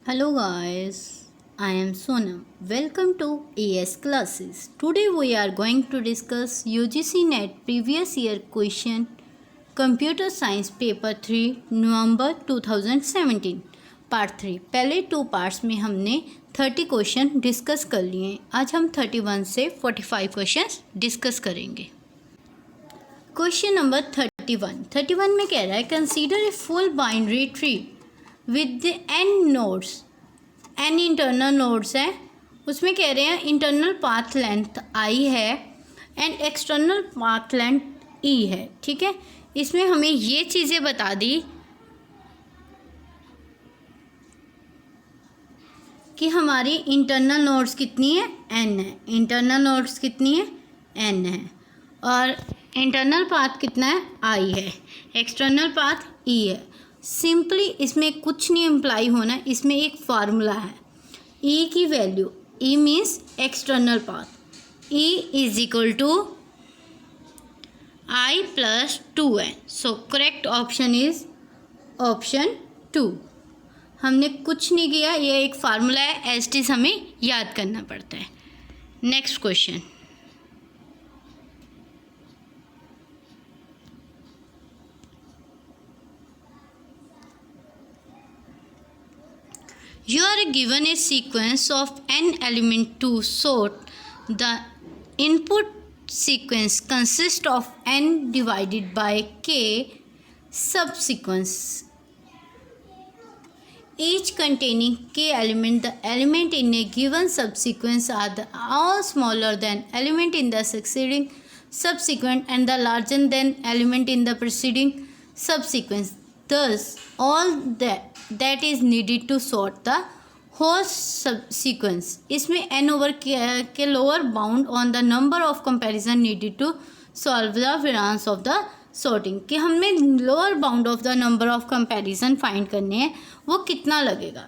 Hello guys, I am Sonam. Welcome to AS classes. Today we are going to discuss UGC NET previous year question Computer Science Paper 3 November 2017 part 3। पहले 2 parts में हमने 30 question discuss कर लिए। आज हम 31 से 45 question discuss करेंगे। Question number 31 में कह रहा है consider a full binary tree with n nodes. n internal nodes है, उसमें कह रहे हैं इंटरनल पाथ लेंथ i है and external path length e है। ठीक है, इसमें हमें ये चीज़ें बता दी कि हमारी इंटरनल नोड्स कितनी है, n है। इंटरनल नोड्स कितनी है, n है। और इंटरनल पाथ कितना है, i है। एक्सटर्नल पाथ e है। सिंपली इसमें कुछ नहीं इम्प्लाई होना, इसमें एक फार्मूला है। e की value, e means external path, e is equal to i plus 2n। So correct option is option 2। हमने कुछ नहीं किया, ये एक फार्मूला है, एज इट इज हमें याद करना पड़ता है। Next question, you are given a sequence of n element to sort. The input sequence consists of n divided by k subsequence, each containing k element. The element in a given subsequence are all smaller than element in the succeeding subsequent and the larger than element in the preceding subsequence. Thus all that is needed to sort the whole subsequence. इसमें n over के lower bound on the number of comparison needed to solve the variance of the sorting, कि हमें lower bound of the number of comparison find करने हैं, वो कितना लगेगा।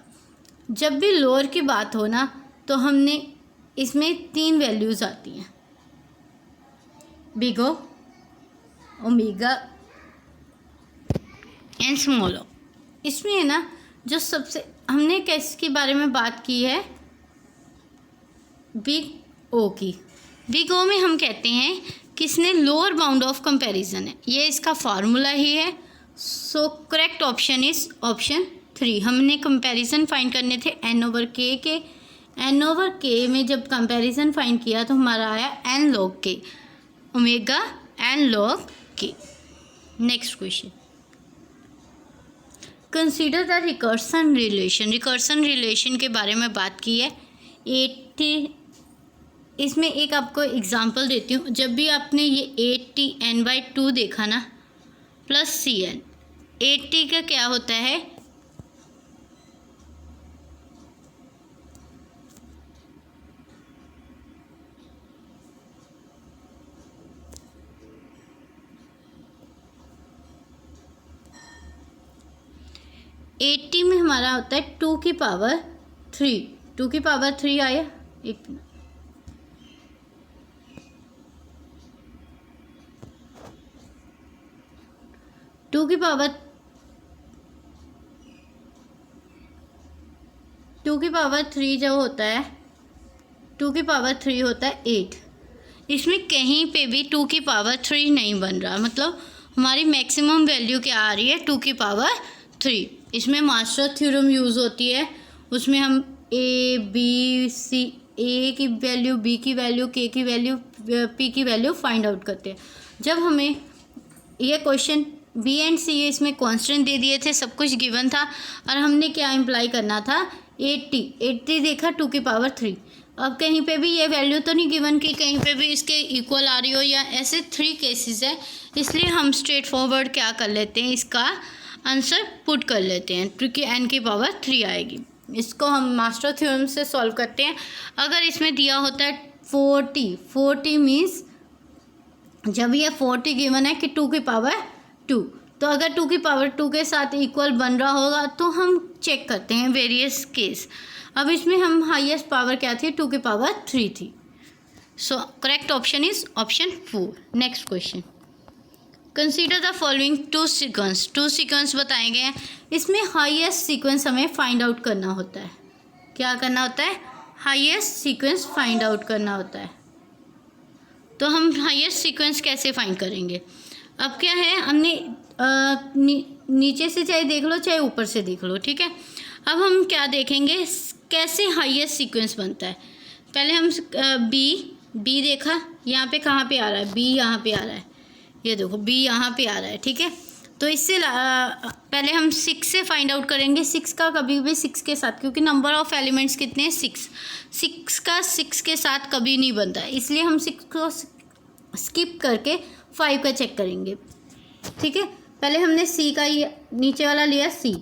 जब भी लोअर की बात हो ना, तो हमने इसमें 3 वैल्यूज़ आती हैं, big O, omega and small O. इसमें है ना, जो सबसे हमने किसके बारे में बात की है, बिग ओ की। बिग ओ में हम कहते हैं किसने लोअर बाउंड ऑफ कंपैरिजन है, ये इसका फार्मूला ही है। So correct option is option 3। हमने कंपैरिजन फाइंड करने थे n ओवर k के। n ओवर k में जब कंपैरिजन फाइंड किया तो हमारा आया n log k, omega n log k। Next question, consider the recursion relation. Recursion relation के बारे में बात की है। 80, इसमें एक आपको एग्जांपल देती हूँ। जब भी आपने ये 80n/2 देखा ना, प्लस cn, 80 का क्या होता है, एट्टी में हमारा होता है 2 की पावर 3। 2 की पावर 3 आया, एक 2 की पावर 3 जो होता है, 2 की पावर 3 होता है 8। इसमें कहीं पे भी 2 की पावर 3 नहीं बन रहा, मतलब हमारी मैक्सिमम वैल्यू क्या आ रही है, 2 की पावर 3। इसमें मास्टर थ्योरम यूज़ होती है, उसमें हम ए बी सी, ए की वैल्यू, बी की वैल्यू, के की वैल्यू, पी की वैल्यू फाइंड आउट करते हैं। जब हमें ये क्वेश्चन बी एंड सी इसमें कांस्टेंट दे दिए थे, सब कुछ गिवन था, और हमने क्या इम्प्लाई करना था, 80 देखा 2 की पावर 3। अब कहीं पे भी ये वैल्यू तो नहीं गिवन कि कहीं पे भी इसके इक्वल आ रही हो, या ऐसे 3 केसेस है, इसलिए हम स्ट्रेट फॉरवर्ड क्या कर लेते हैं, इसका आंसर पुट कर लेते हैं, क्योंकि n की पावर 3 आएगी। इसको हम मास्टर थ्योरम से सॉल्व करते हैं। अगर इसमें दिया होता है 40 मीन्स जब ये 40 गिवन है कि 2 की पावर 2, तो अगर 2 की पावर 2 के साथ इक्वल बन रहा होगा तो हम चेक करते हैं वेरियस केस। अब इसमें हम हाईएस्ट पावर क्या थी, 2 की पावर 3 थी। So correct option is option 4। Next question, consider the following two sequence बताए गए हैं। इसमें हाईएस्ट सीक्वेंस हमें फाइंड आउट करना होता है। क्या करना होता है? हाईएस्ट सीक्वेंस फाइंड आउट करना होता है। तो हम हाईएस्ट सीक्वेंस कैसे फाइंड करेंगे? अब क्या है, हमने नीचे से चाहे देख लो चाहे ऊपर से देख लो, ठीक है। अब हम क्या देखेंगे, कैसे हाईएस्ट सीक्वेंस बनता है। पहले हम बी देखा, यहाँ पे कहाँ पे आ रहा है? बी यहाँ पे आ रहा है, ये देखो बी यहाँ पे आ रहा है, ठीक है। तो इससे पहले हम 6 से फाइंड आउट करेंगे। 6 का कभी भी 6 के साथ, क्योंकि नंबर ऑफ एलिमेंट्स कितने हैं? 6 का 6 के साथ कभी नहीं बनता है, इसलिए हम 6 को स्किप करके 5 का चेक करेंगे, ठीक है। पहले हमने सी का नीचे वाला लिया, सी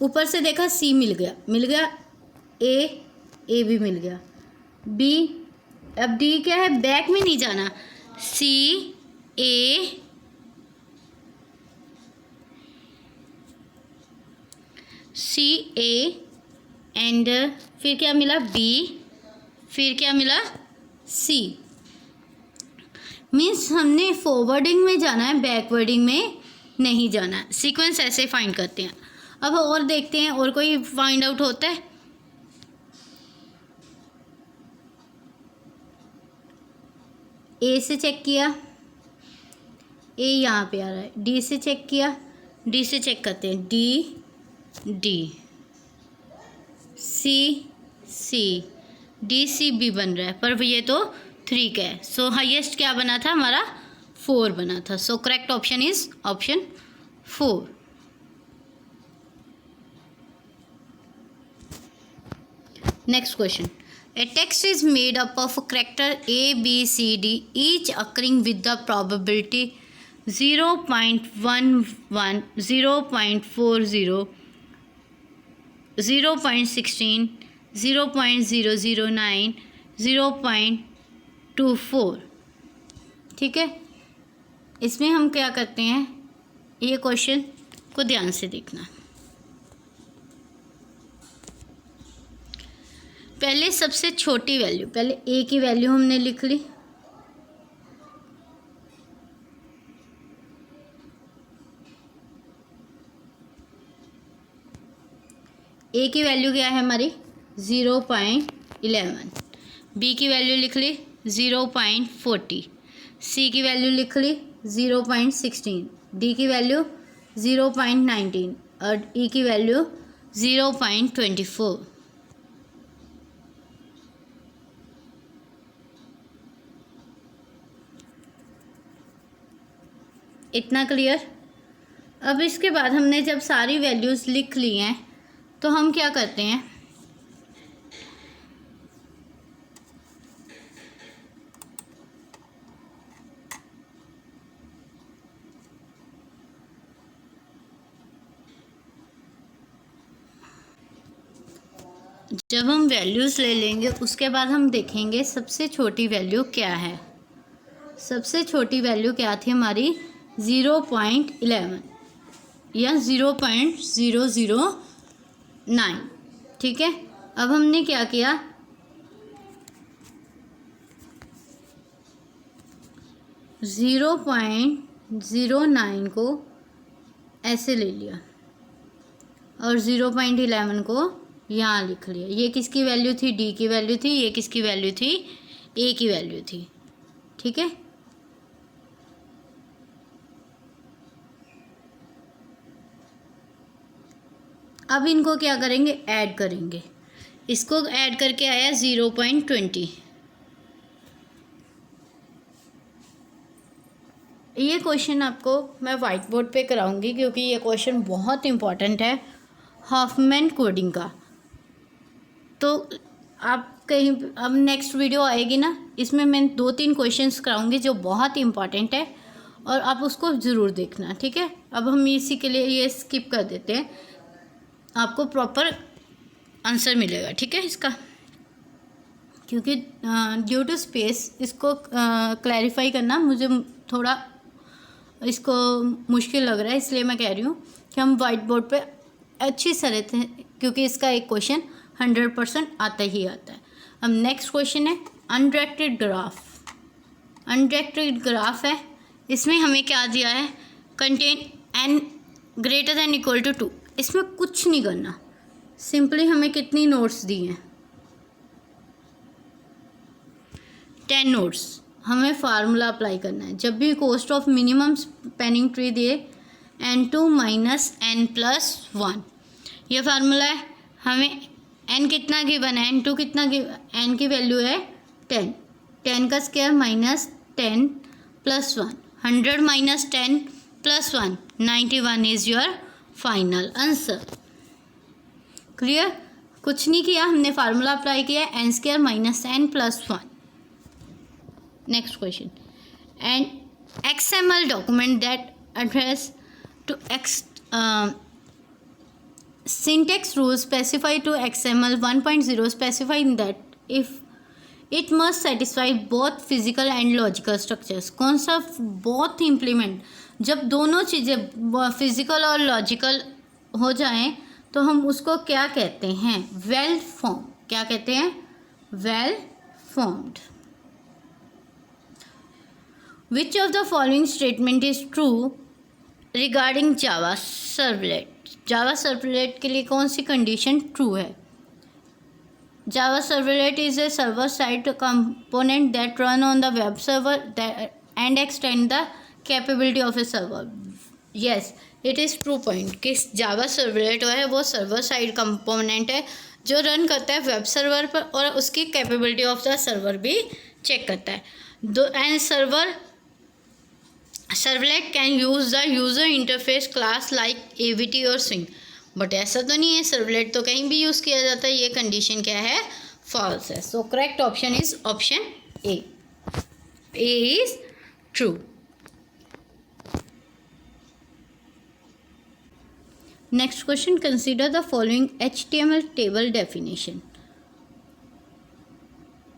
ऊपर से देखा, सी मिल गया, ए भी मिल गया, बी, अब डी क्या है, बैक में नहीं जाना, सी ए एंड फिर क्या मिला? बी, फिर क्या मिला? सी। मीन्स हमने फॉरवर्डिंग में जाना है, बैकवर्डिंग में नहीं जाना। सीक्वेंस ऐसे फाइंड करते हैं। अब और देखते हैं, और कोई फाइंड आउट होता है? ए से चेक किया, ए यहाँ पे आ रहा है, डी से चेक किया, डी से चेक करते हैं, डी, सी, डी सी भी बन रहा है, पर ये तो 3 का है। सो हाईएस्ट क्या बना था हमारा? 4 बना था। सो correct option is option 4। Next question, a text is made up of a character A, B, C, D, each occurring with the probability 0.11, 0.40, 0.16, 0.009, 0.24, ठीक है। इसमें हम क्या करते हैं, ये क्वेश्चन को ध्यान से देखना। पहले सबसे छोटी वैल्यू, पहले ए की वैल्यू हमने लिख ली, ए की वैल्यू क्या है हमारी? 0.11, बी की वैल्यू लिख ली 0.40, सी की वैल्यू लिख ली 0.16, डी की वैल्यू 0.19 और ई की वैल्यू 0.24। इतना क्लियर? अब इसके बाद हमने जब सारी वैल्यूज़ लिख ली हैं तो हम क्या करते हैं, जब हम वैल्यूज़ ले लेंगे उसके बाद हम देखेंगे सबसे छोटी वैल्यू क्या है। सबसे छोटी वैल्यू क्या थी हमारी? 0.11 या 0.009, ठीक है। अब हमने क्या किया, ज़ीरो पॉइंट 0.09 को ऐसे ले लिया और 0.11 को यहाँ लिख लिया। ये किसकी वैल्यू थी? डी की वैल्यू थी। ये किसकी वैल्यू थी? ए की वैल्यू थी, ठीक है। अब इनको क्या करेंगे? ऐड करेंगे। इसको ऐड करके आया 0.20। ये क्वेश्चन आपको मैं वाइट बोर्ड पे कराऊंगी क्योंकि ये क्वेश्चन बहुत इम्पॉर्टेंट है हॉफमैन कोडिंग का। तो आप कहीं, अब नेक्स्ट वीडियो आएगी ना, इसमें मैं 2-3 क्वेश्चंस कराऊंगी जो बहुत इम्पॉर्टेंट है और आप उसको ज़रूर देखना, ठीक है। अब हम इसी के लिए ये स्किप कर देते हैं, आपको प्रॉपर आंसर मिलेगा, ठीक है इसका। क्योंकि ड्यू टू स्पेस इसको क्लैरिफाई करना मुझे थोड़ा इसको मुश्किल लग रहा है, इसलिए मैं कह रही हूँ कि हम वाइट बोर्ड पे अच्छी तरह से, क्योंकि इसका एक क्वेश्चन 100% आता ही आता है। अब नेक्स्ट क्वेश्चन है अनडायरेक्टेड ग्राफ। अनडायरेक्टेड ग्राफ है, इसमें हमें क्या दिया है, contain n greater than equal to 2। इसमें कुछ नहीं करना, सिंपली हमें कितनी नोट्स दी हैं, 10 नोट्स। हमें फार्मूला अप्लाई करना है। जब भी cost of minimum spanning tree दिए n2 माइनस n प्लस 1, ये फार्मूला है। हमें n कितना गिवन है, n2 कितना n की वैल्यू है 10, 10 का square minus 10 plus 1, 100 minus 10 plus 1, 91 is your final answer. Clear? कुछ नहीं किया, हमने फार्मूला अप्लाई किया, n square minus n plus 1। Next question, and XML document that address to syntax rules specified to XML 1.0 specify that if it must satisfy both physical and logical structures। कौन सा both implement, जब दोनों चीज़ें physical और logical हो जाएं तो हम उसको क्या कहते हैं, वेल फॉर्म। क्या कहते हैं, well formed. Which of the following statement is true regarding Java servlet. Java servlet के लिए कौन सी कंडीशन ट्रू है? जावा servlet is a server side component that run on the web server and extend the capability of A server. Yes, it is true point कि जावा servlet है वो server side component है जो run करता है web server पर और उसकी कैपेबिलिटी ऑफ द सर्वर भी चेक करता है। And servlet can use the user interface class like AVT और स्विंग। बट ऐसा तो नहीं है, सर्वलेट तो कहीं भी यूज़ किया जाता है। ये कंडीशन क्या है, फॉल्स है। So correct option is option A is true. Next question, consider the following HTML table definition.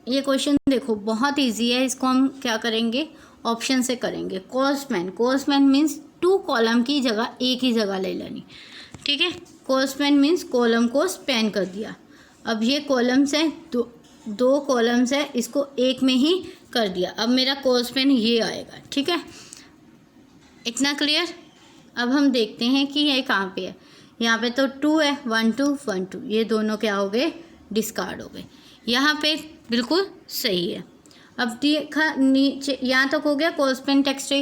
ये क्वेश्चन देखो बहुत इजी है, इसको हम क्या करेंगे, ऑप्शन से करेंगे। कॉलस्पैन, कॉलस्पैन मीन्स 2 कॉलम की जगह एक ही जगह ले लेनी, ठीक है। कॉलस्पैन मीन्स कॉलम को स्पैन कर दिया। अब ये कॉलम्स है, दो कॉलम्स है, इसको एक में ही कर दिया। अब मेरा कॉलस्पैन ये आएगा, ठीक है। इतना क्लियर? अब हम देखते हैं कि ये कहाँ पे है। यहाँ पे तो 2 है, 1 2 1 2, ये दोनों क्या हो गए, डिस्कार्ड हो गए। यहाँ पे बिल्कुल सही है। अब देखा नीचे यहाँ तक हो गया colspan text A,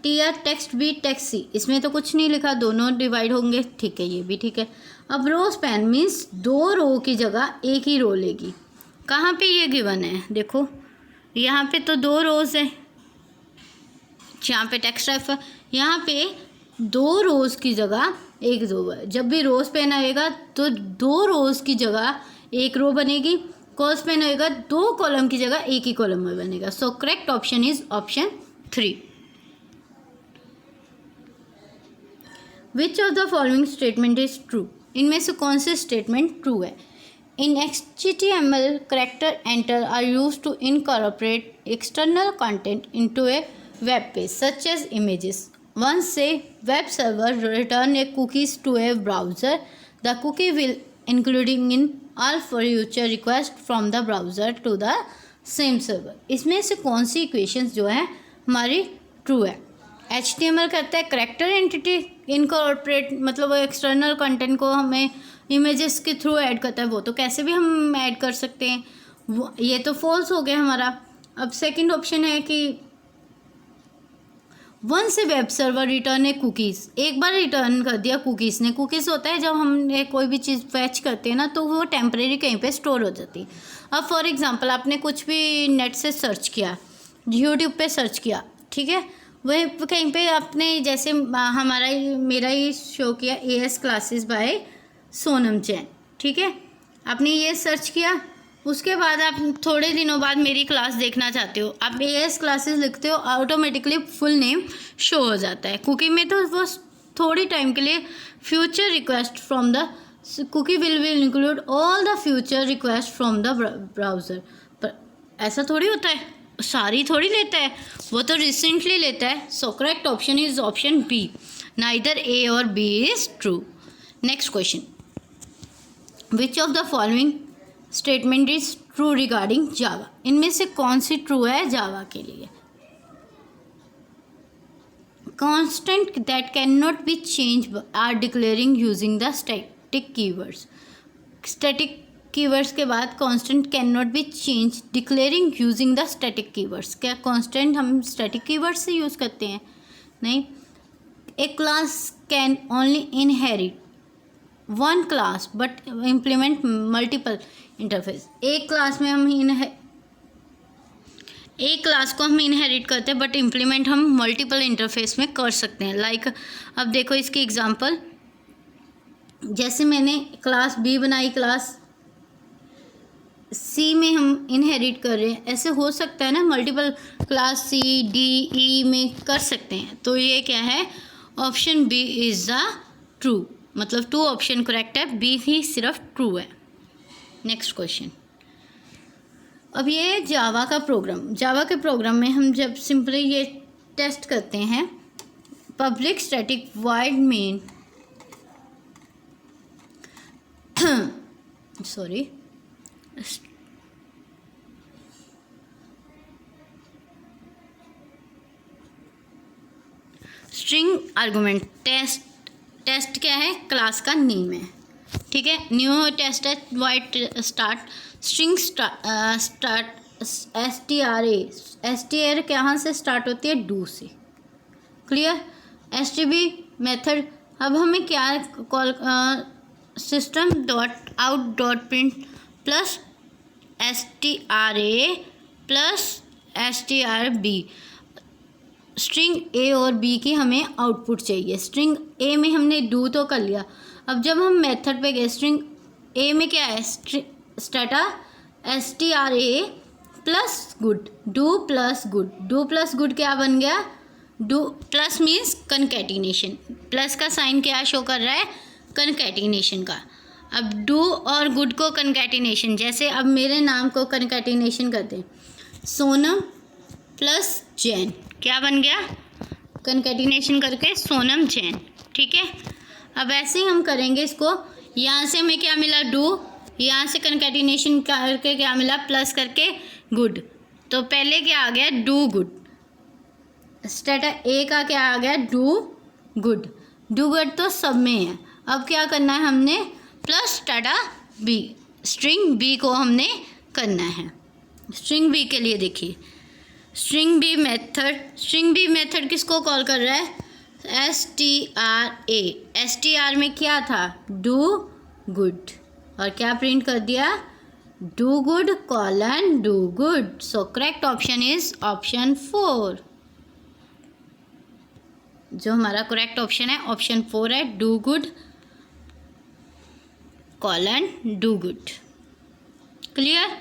TR text B text C, इसमें तो कुछ नहीं लिखा, दोनों डिवाइड होंगे, ठीक है, ये भी ठीक है। अब रो स्पैन मीन्स 2 रो की जगह एक ही रो लेगी। कहाँ पे ये गिवन है, देखो यहाँ पे तो 2 रोज़ है, यहाँ पे टेक्स्ट रेफ है, यहाँ पे 2 रोज़ की जगह एक रो है। जब भी रो स्पैन आएगा तो 2 रोज़ की जगह एक रो बनेगी, कॉल स्पैन आएगा 2 कॉलम की जगह एक ही कॉलम में बनेगा। So correct option is option 3। Which of the following statement is true. इनमें से कौन से स्टेटमेंट ट्रू है? In HTML character enter are use to incorporate external content into a web page such as images. Once a web server return a cookies to a browser, the cookie will including in all future request from the browser to the same server. इसमें से कौन सी equations जो है हमारी true है? HTML कहता है character entity incorporate, मतलब वो एक्सटर्नल कंटेंट को हमें इमेजेस के थ्रू ऐड करता है, वो तो कैसे भी हम ऐड कर सकते हैं, वो ये तो फॉल्स हो गया हमारा। अब सेकंड ऑप्शन है कि once a web server return a cookies, एक बार रिटर्न कर दिया कुकीज़ ने। कुकीज़ होता है जब हम कोई भी चीज़ फैच करते हैं ना तो वो टेम्परेरी कहीं पे स्टोर हो जाती है। अब फॉर एग्जांपल आपने कुछ भी नेट से सर्च किया, यूट्यूब पे सर्च किया, ठीक है, वह कहीं पे आपने जैसे हमारा मेरा ही शो किया AS classes bye Sonam Jain, ठीक है, आपने ये सर्च किया, उसके बाद आप थोड़े दिनों बाद मेरी क्लास देखना चाहते हो, आप AS क्लासेस लिखते हो, ऑटोमेटिकली फुल नेम शो हो जाता है। कुकी में तो वो थोड़ी टाइम के लिए future request from the cookie will include all the future request from the browser, पर ऐसा थोड़ी होता है, सारी थोड़ी लेता है, वो तो रिसेंटली लेता है। So correct option is option B, neither A और B is true. Next question, which of the following statement is true regarding Java. इनमें से कौन सी ट्रू है जावा के लिए? constant that cannot be changed are declaring using the static keywords. Static keywords के बाद constant cannot be changed declaring using the static keywords. क्या constant हम static keywords से यूज़ करते हैं? नहीं. A class can only inherit one class but implement multiple interface. एक class में हम एक क्लास को हम इनहेरिट करते हैं बट इम्प्लीमेंट हम मल्टीपल इंटरफेस में कर सकते हैं. लाइक अब देखो इसकी एग्जांपल, जैसे मैंने क्लास बी बनाई, क्लास सी में हम इनहेरिट कर रहे हैं. ऐसे हो सकता है ना, multiple class C D E में कर सकते हैं. तो ये क्या है, option B is the true. मतलब 2 ऑप्शन करेक्ट है, बी ही सिर्फ ट्रू है. Next question. अब ये जावा का प्रोग्राम, जावा के प्रोग्राम में हम जब सिंपली ये टेस्ट करते हैं, public static void main sorry string argument. Test क्या है, क्लास का नेम है. ठीक है, न्यू टेस्ट है void start string start STR कहाँ से स्टार्ट होती है, डू से. क्लियर. STB method. अब हमें क्या call, system dot out dot print plus STRA plus STRB. String A और बी की हमें आउटपुट चाहिए. स्ट्रिंग ए में हमने डू तो कर लिया. अब जब हम मेथड पे गए, स्ट्रिंग ए में क्या है, strata STRA plus good, do plus good. Do plus good क्या बन गया, डू प्लस मीन्स कनकैटिनेशन. प्लस का साइन क्या शो कर रहा है, कनकैटिनेशन का. अब डू और गुड को कनकैटिनेशन, जैसे अब मेरे नाम को कनकैटिनेशन करते हैं, सोनम प्लस जैन, क्या बन गया, कनकैटिनेशन करके सोनम जैन. ठीक है. अब ऐसे ही हम करेंगे इसको. यहाँ से हमें क्या मिला, डू, यहाँ से कनकैटिनेशन करके क्या मिला, प्लस करके गुड. तो पहले क्या आ गया, डू गुड. स्टेटा ए का क्या आ गया, डू गुड. डू गुड तो सब में है. अब क्या करना है हमने, प्लस स्टेटा बी, स्ट्रिंग बी को हमने करना है. स्ट्रिंग बी के लिए देखिए, स्ट्रिंग बी मेथड किसको कॉल कर रहा है, STRA. STR में क्या था, डू गुड, और क्या प्रिंट कर दिया, do good colon do good. So correct option is option 4. जो हमारा करेक्ट ऑप्शन है ऑप्शन 4 है, do good colon do good. Clear.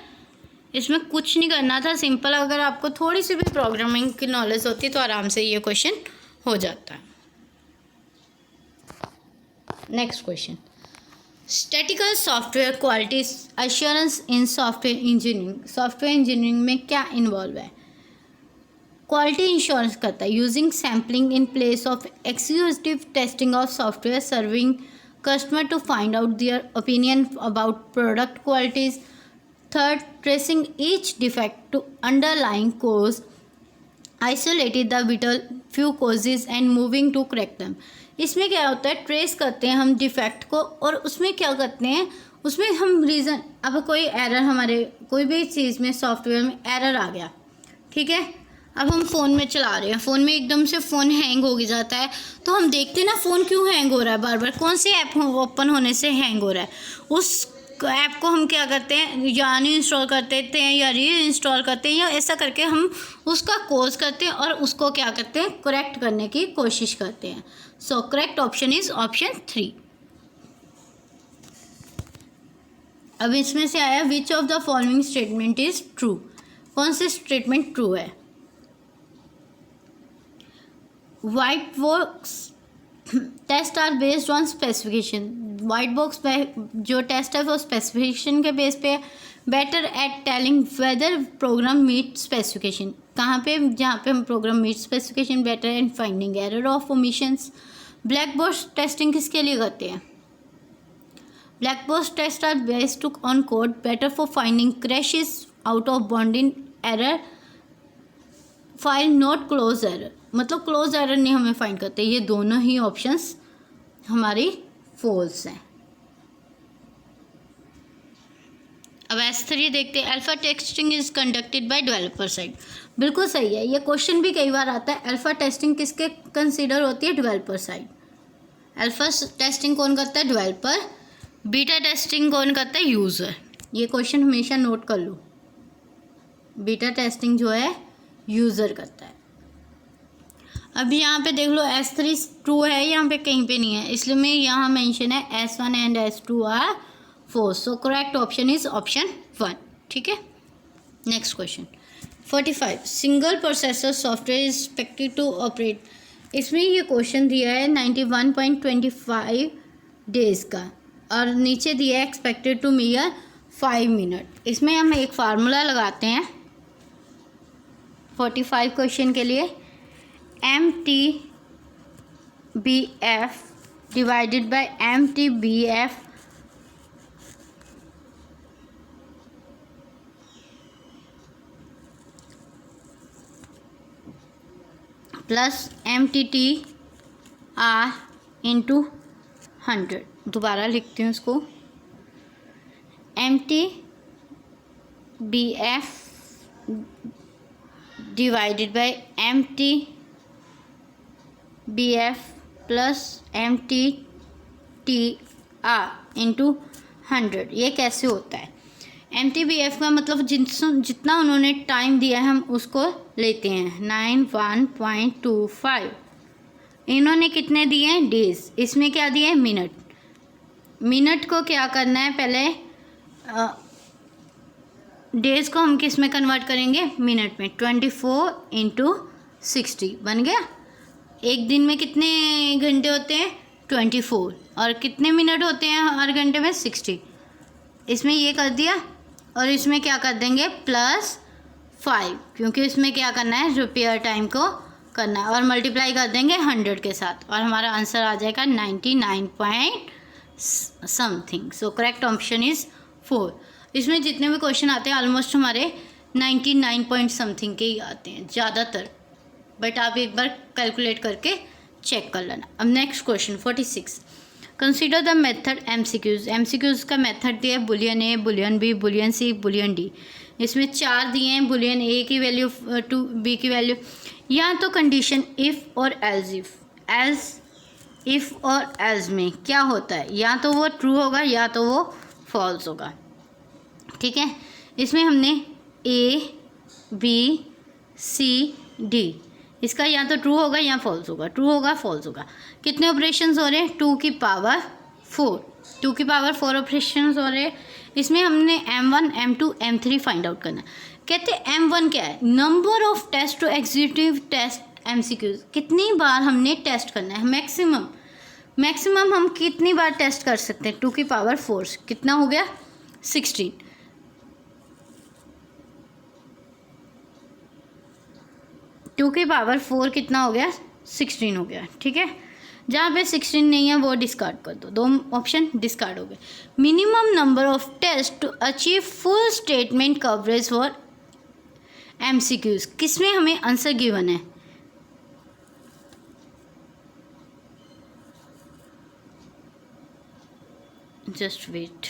इसमें कुछ नहीं करना था, सिंपल. अगर आपको थोड़ी सी भी प्रोग्रामिंग की नॉलेज होती है तो आराम से ये क्वेश्चन हो जाता है. Next question. Statical software quality assurance in software engineering. Software engineering में क्या इन्वॉल्व है, क्वालिटी इंश्योरेंस करता है using sampling in place of executive testing of software, serving customer to find out their opinion about product qualities. Third, tracing each defect to underlying cause, isolated the vital few causes and moving to correct them. इसमें क्या होता है, trace करते हैं हम defect को, और उसमें क्या करते हैं, उसमें हम रीज़न, अब कोई एरर हमारे कोई भी चीज़ में सॉफ्टवेयर में एरर आ गया, ठीक है. अब हम फ़ोन में चला रहे हैं, फ़ोन में एकदम से फ़ोन हैंग हो जाता है, तो हम देखते हैं ना फ़ोन क्यों हैंग हो रहा है बार बार, कौन से ऐप ओपन होने से हैंग हो रहा है. उस ऐप को हम क्या करते हैं, या अनइंस्टॉल कर देते हैं या री इंस्टॉल करते हैं, या ऐसा करके हम उसका कोर्स करते हैं और उसको क्या करते हैं, करेक्ट करने की कोशिश करते हैं. So correct option is option 3. अब इसमें से आया which of the following statement is true. कौन से स्टेटमेंट ट्रू है. White box test are based on specification. White box जो टेस्ट है वो स्पेसिफिकेशन के बेस पे है. Better at telling whether program meet specification. कहाँ पे, जहाँ पे हम program meet specification. Better at finding error of omissions. Black box testing किसके लिए करते हैं. Black box test are based on code. Better for finding crashes, out of bounding error, file not close error. मतलब close error नहीं हमें find करते, ये दोनों ही ऑप्शंस हमारी फॉल्स हैं। अब S3 देखते हैं, alpha testing is conducted by developer side. बिल्कुल सही है, ये क्वेश्चन भी कई बार आता है। अल्फ़ा टेस्टिंग किसके कंसीडर होती है? Developer side. अल्फ़ा टेस्टिंग कौन करता है? डेवलपर। बीटा टेस्टिंग कौन करता है? यूज़र। ये क्वेश्चन हमेशा नोट कर लो, बीटा टेस्टिंग जो है यूज़र करता है। अब यहाँ पे देख लो S3 ट्रू है, यहाँ पे कहीं पे नहीं है, इसलिए मैं यहाँ मेंशन है S1 and S2 are false. So correct option is option 1। ठीक है, next question 45, single processor software is expected to operate. इसमें ये क्वेश्चन दिया है 91.25 डेज़ का, और नीचे दिया है एक्सपेक्टेड टू मेजर 5 मिनट। इसमें हम एक फार्मूला लगाते हैं 45 क्वेश्चन के लिए, MTBF divided by MTBF plus MTTR into 100। दोबारा लिखती हूँ इसको, MTBF divided by MTBF plus MTTR into 100। ये कैसे होता है? MTBF का मतलब जितना उन्होंने टाइम दिया है हम उसको लेते हैं 91.25। इन्होंने कितने दिए हैं? डेज़। इसमें क्या दिए हैं? मिनट। मिनट को क्या करना है? पहले डेज़ को हम किस में कन्वर्ट करेंगे? मिनट में। 24 इंटू 60 बन गया। एक दिन में कितने घंटे होते हैं? 24। और कितने मिनट होते हैं हर घंटे में? 60। इसमें ये कर दिया, और इसमें क्या कर देंगे? +5, क्योंकि इसमें क्या करना है? रिपेयर टाइम को करना है, और मल्टीप्लाई कर देंगे 100 के साथ, और हमारा आंसर आ जाएगा 99 point something. So correct option is 4। इसमें जितने भी क्वेश्चन आते हैं ऑलमोस्ट हमारे 99 पॉइंट समथिंग के ही आते हैं ज़्यादातर, बट आप एक बार कैलकुलेट करके चेक कर लेना। अब next question 46, consider the method MCQs। MCQs का मेथड दिया है बुलियन ए, बुलियन बी, बुलियन सी, बुलियन डी। इसमें 4 दिए हैं, बुलियन ए की वैल्यू, बी की वैल्यू। या तो कंडीशन इफ़ और एल्स। इफ़ और एल्स में क्या होता है? या तो वो ट्रू होगा या तो वो फॉल्स होगा। ठीक है, इसमें हमने A, B, C, D, इसका या तो ट्रू होगा या फॉल्स होगा, ट्रू होगा फॉल्स होगा। कितने ऑपरेशंस हो रहे हैं? 2 की पावर 4, 2 की पावर 4 ऑपरेशंस हो रहे हैं। इसमें हमने M1, M2, M3 find out करना। कहते हैं M1 क्या है? Number of test to executive test MCQs। कितनी बार हमने टेस्ट करना है? मैक्सिमम हम कितनी बार टेस्ट कर सकते हैं? 2 की पावर 4, कितना हो गया? 16। 2 की पावर 4 कितना हो गया? 16 हो गया। ठीक है, जहाँ पे 16 नहीं है वो डिस्कार्ड कर दो, 2 ऑप्शन डिस्कार्ड हो गए। Minimum number of test to achieve full statement coverage for MCQs। किसमें हमें आंसर गिवन है? जस्ट वेट,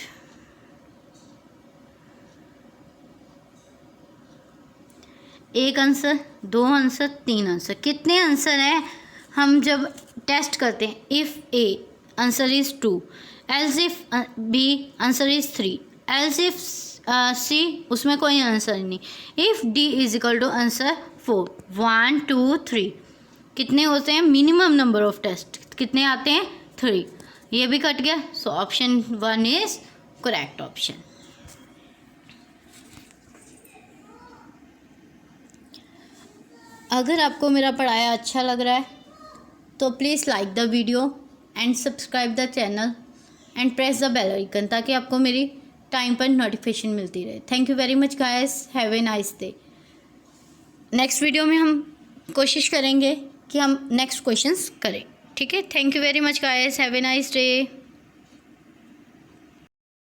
एक आंसर, 2 आंसर, 3 आंसर। कितने आंसर हैं हम जब टेस्ट करते हैं? If A answer is 2, else if B answer is 3, else if C उसमें कोई आंसर नहीं, if D is equal to answer 4। 1 2 3 कितने होते हैं? मिनिमम नंबर ऑफ टेस्ट कितने आते हैं? 3। ये भी कट गया। So option 1 is correct option. अगर आपको मेरा पढ़ाया अच्छा लग रहा है तो please like the video and subscribe the channel and press the bell icon, ताकि आपको मेरी टाइम पर नोटिफिकेशन मिलती रहे। Thank you very much guys, have a nice day. Next video में हम कोशिश करेंगे कि हम नेक्स्ट क्वेश्चंस करें। ठीक है, thank you very much guys, have a nice day.